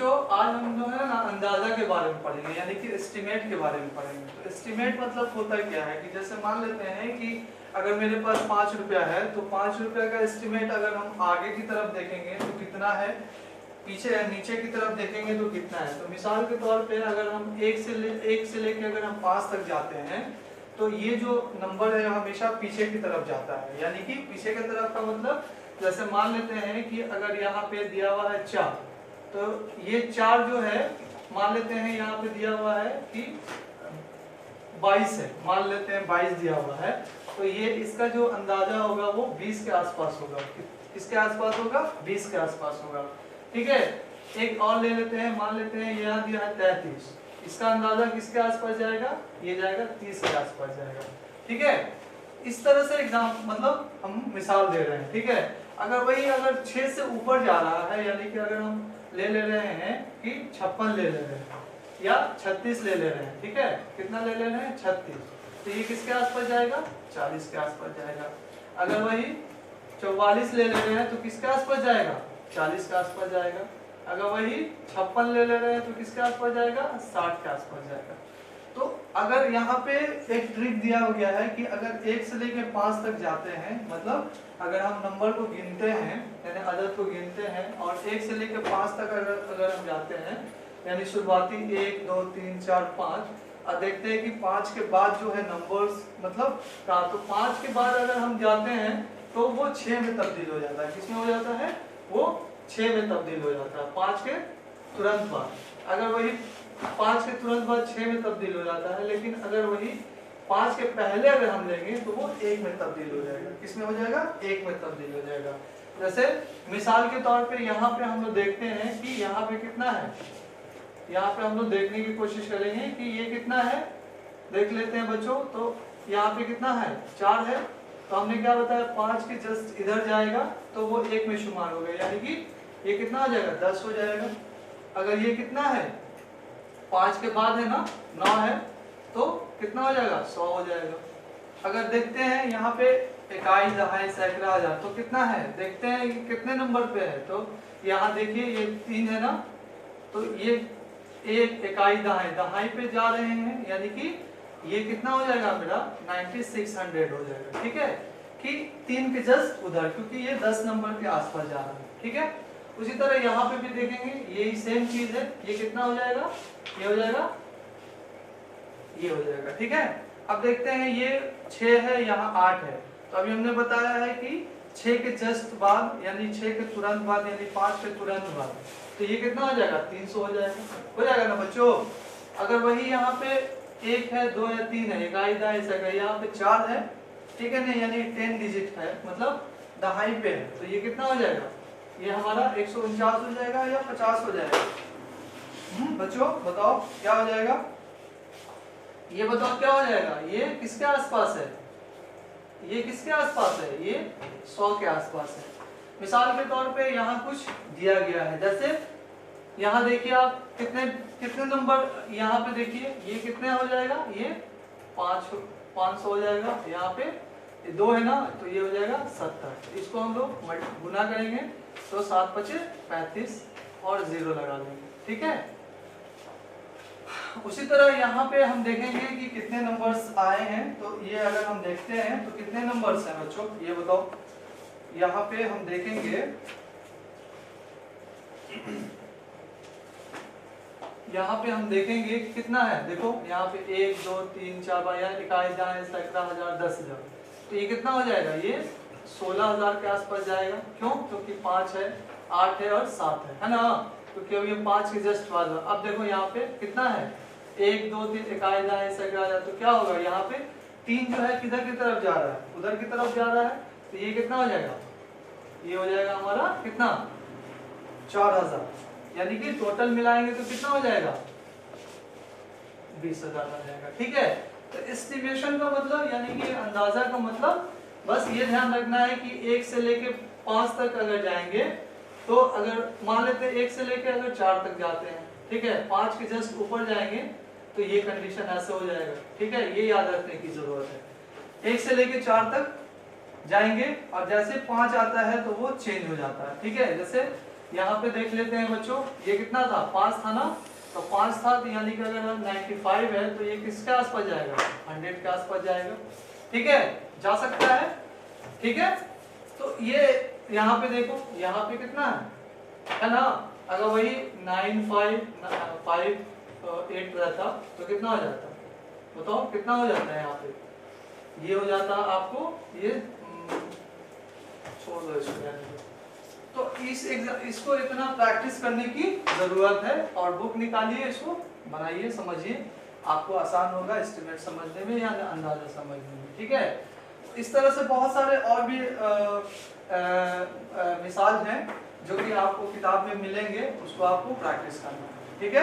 बच्चों आज हम जो है ना अंदाजा के बारे में पढ़ेंगे, यानी कि एस्टिमेट के बारे में पढ़ेंगे। तो एस्टिमेट मतलब होता क्या है कि जैसे मान लेते हैं कि अगर मेरे पास 5 रुपया है तो 5 रुपया का एस्टिमेट अगर हम आगे की तरफ देखेंगे तो कितना है, पीछे नीचे की तरफ देखेंगे तो कितना है। तो मिसाल के तौर पे अगर हम 1 से लेके अगर हम 5 तक जाते हैं तो ये जो नंबर है हमेशा पीछे की तरफ जाता है, यानी कि पीछे की तरफ का मतलब जैसे मान लेते हैं कि अगर यहाँ पे दिया हुआ है 4, तो ये 4 जो है मान लेते हैं यहाँ पे दिया हुआ है कि 22 है, मान लेते हैं 22 दिया हुआ है, तो ये इसका जो अंदाजा होगा वो 20 के आसपास होगा। किसके आसपास होगा? 20 के आसपास होगा। ठीक है, एक और ले लेते हैं, मान लेते हैं यहाँ दिया है 33, इसका अंदाजा किसके आसपास जाएगा? ये जाएगा 30 के आसपास जाएगा। ठीक है, इस तरह से एग्जाम मतलब हम मिसाल दे रहे हैं। ठीक है, अगर वही अगर 6 से ऊपर जा रहा है, यानी कि अगर हम ले रहे हैं कि 56 ले रहे हैं या 36 ले रहे हैं, ठीक है, कितना ले रहे हैं? 36, तो ये किसके आसपास जाएगा? 40 के आसपास जाएगा। अगर वही 44 ले रहे हैं तो किसके आसपास जाएगा? 40 के आसपास जाएगा। अगर वही 56 ले रहे हैं तो किसके आसपास जाएगा? 60 के आसपास जाएगा। तो अगर यहाँ पे एक ट्रिक दिया हो गया है कि अगर 1 से लेकर 5 तक जाते हैं, मतलब अगर हम नंबर को गिनते हैं यानी अदद को गिनते हैं और 1 से लेकर 5 तक अगर हम जाते हैं, यानी शुरुआती 1 2 3 4 5, और देखते हैं कि 5 के बाद जो है नंबर्स मतलब का, तो 5 के बाद अगर हम जाते हैं तो वो 6 में तब्दील हो जाता है। किसमें हो जाता है? वो 6 में तब्दील हो जाता है 5 के तुरंत बाद। अगर वही 5 के तुरंत बाद 6 में तब्दील हो जाता है, लेकिन अगर वही 5 के पहले अगर हम लेंगे तो वो 1 में तब्दील हो जाएगा। किसमें हो जाएगा? 1 में तब्दील हो जाएगा। जैसे मिसाल के तौर पे यहाँ पे हम लोग देखते हैं कि यहाँ पे कितना है, यहाँ पे हम लोग देखने की कोशिश करेंगे कि ये कितना है, देख लेते हैं बच्चों। तो यहाँ पे कितना है? 4 है, तो हमने क्या बताया 5 के जस्ट इधर जाएगा तो वो 1 में शुमार हो गया, यानी कि ये कितना हो जाएगा? 10 हो जाएगा। अगर ये कितना है? 5 के बाद है ना 9 है, तो कितना हो जाएगा? 100 हो जाएगा। अगर देखते हैं यहाँ पे इकाई दहाई सैकड़ा हजार, तो कितना है? देखते हैं कि कितने नंबर पे है। तो यहाँ देखिए ये 3 है ना, तो ये एक इकाई दहाई दहाई पे जा रहे हैं, यानी कि ये कितना हो जाएगा मेरा? 9600 हो जाएगा। ठीक है, कि 3 के जस्ट उधर, क्योंकि ये 10 नंबर के आसपास जा रहा है। ठीक है, उसी तरह यहाँ पे भी देखेंगे यही सेम चीज है। ये कितना हो जाएगा? ये हो जाएगा, ये हो जाएगा। ठीक है, अब देखते हैं ये 6 है, यहाँ 8 है, तो अभी हमने बताया है कि 6 के जस्ट बाद यानी 6 के तुरंत बाद यानी 5 के तुरंत बाद, तो ये कितना हो जाएगा? 300 हो जाएगा। हो जाएगा ना बच्चों? अगर वही यहाँ पे 1 है 2 है 3 है, इकाई दहाई सैकड़ा, यहाँ पे 4 है, ठीक है ना, यानी 10 डिजिट है, मतलब दहाई पे है, तो ये कितना हो जाएगा? ये हमारा 149 हो जाएगा या 50 हो जाएगा? बच्चों बताओ क्या हो जाएगा? ये बताओ क्या हो जाएगा? ये किसके आसपास है? ये किसके आसपास है? ये 100 के आसपास है। मिसाल के तौर पे यहाँ कुछ दिया गया है, जैसे यहाँ देखिए आप कितने नंबर यहाँ पे देखिए, ये कितने हो जाएगा? ये 500 हो जाएगा। यहाँ पे 2 है ना, तो ये हो जाएगा 70। इसको हम लोग गुना करेंगे तो 7 5 35 और 0 लगा देंगे। ठीक है, उसी तरह यहाँ पे हम देखेंगे कि कितने नंबर्स आए हैं। तो ये अगर हम देखते हैं तो कितने नंबर्स हैं बच्चों, ये बताओ। यहाँ पे हम देखेंगे, यहाँ पे हम देखेंगे कितना है। देखो यहाँ पे 1 2 3 4 बार इकाई दहाई सैकड़ा हजार 10,000, तो ये कितना हो जाएगा? ये 16,000 के आसपास जाएगा। क्यों? क्योंकि 5 है 8 है और 7 है ना, क्योंकि अब ये 5 के जस्ट बाद। अब देखो यहाँ पे कितना है? 1 2 3 इकाई दहाई सैकड़ा हजार, तो क्या होगा? यहाँ पे 3 जो है किधर की तरफ जा रहा है? उधर की तरफ जा रहा है, तो ये कितना हो जाएगा? ये हो जाएगा हमारा कितना? 4000, यानी कि टोटल मिलाएंगे तो कितना हो जाएगा? 20,000 आ जाएगा। ठीक है, तो एस्टिमेशन का मतलब यानी कि अंदाजा का मतलब बस ये ध्यान रखना है कि 1 से लेके 5 तक अगर जाएंगे, तो अगर मान लेते हैं 1 से लेके अगर 4 तक जाते हैं, ठीक है, 5 के जस्ट ऊपर जाएंगे तो ये कंडीशन ऐसे हो जाएगा। ठीक है, ये याद रखने की जरूरत है। 1 से लेके 4 तक जाएंगे और जैसे 5 आता है तो वो चेंज हो जाता है। ठीक है, जैसे यहाँ पे देख लेते हैं बच्चों, ये कितना था, 5 था ना, तो 5 था, तो यानी कि अगर 95 है तो ये किसके आसपास जाएगा, 100 के आसपास जाएगा। ठीक है, जा सकता है। ठीक है, तो ये यहाँ पे देखो, यहाँ पे कितना है ना, अगर वही 9558 रहता तो कितना हो जाता, बताओ कितना हो जाता है यहाँ पे, ये हो जाता आपको, ये छोड़ दो इसको रहने दो। तो इसको इतना प्रैक्टिस करने की जरूरत है, और बुक निकालिए, इसको बनाइए, समझिए, आपको आसान होगा एस्टिमेट समझने में या अंदाजा समझने में। ठीक है, इस तरह से बहुत सारे और भी मिसाल हैं जो कि आपको किताब में मिलेंगे, उसको आपको प्रैक्टिस करना है। ठीक है।